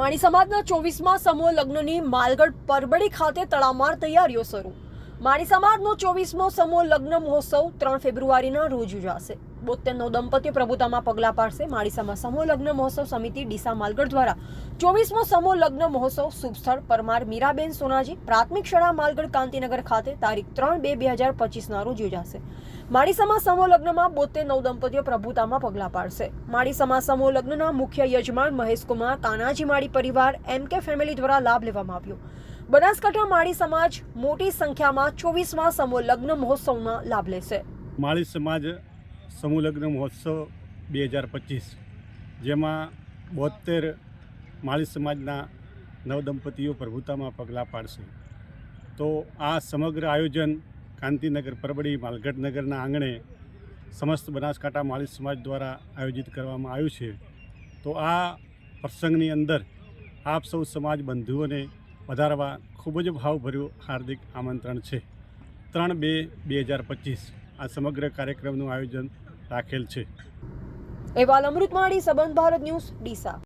માળી સમાજના 24મા સમૂહ લગ્નની માલગઢ પરબડી ખાતે તડામાર તૈયારીઓ શરૂ। માળી સમાજનો 24મો સમૂહ લગ્ન મહોત્સવ 3 ફેબ્રુઆરીના રોજ યોજાશે। 72 દંપતીઓ પ્રભુતામાં પગલાં પાડશે। માળી સમાજ સમૂહ લગ્ન મહોત્સવ સમિતિ ડીસા માલગઢ દ્વારા 24મો સમૂહ લગ્ન મહોત્સવ શુભ સ્થળ પરમાર મીરાબેન સોનાજી પ્રાથમિક શાળા માલગઢ કાંતિનગર ખાતે તારીખ 3/2/2025ના રોજ યોજાશે। માળી સમાજ સમૂહ લગ્નમાં 72 દંપતીઓ પ્રભુતામાં પગલાં પાડશે। માળી સમાજ સમૂહ લગ્નના મુખ્ય યજમાન મહેશકુમાર કાનાજી માળી પરિવાર MK ફેમિલી દ્વારા લાભ લેવામાં આવ્યો। બનાસકાંઠા માળી સમાજ મોટી સંખ્યામાં 24મા સમૂહ લગ્ન મહોત્સવમાં લાભ લેશે। માળી સમાજ સમૂહ લગ્ન મહોત્સવ 2025 જેમાં 72 માળી સમાજના નવદંપતીઓ પ્રભુતામાં પગલાં પાડશે। તો આ સમગ્ર આયોજન કાંતિનગર પરબડી માલગઢ નગરના આંગણે સમસ્ત બનાસકાંઠા માળી સમાજ દ્વારા આયોજિત કરવામાં આવ્યું છે। તો આ પ્રસંગની અંદર આપ સૌ સમાજ બંધુઓને વધારવા ખૂબ જ ભાવભર્યું હાર્દિક આમંત્રણ છે। 3/2/2025 આ સમગ્ર કાર્યક્રમનું આયોજન રાખેલ છે। અહેવાલ અમૃત માળી, સંબંધ ભારત ન્યૂઝ, ડીસા।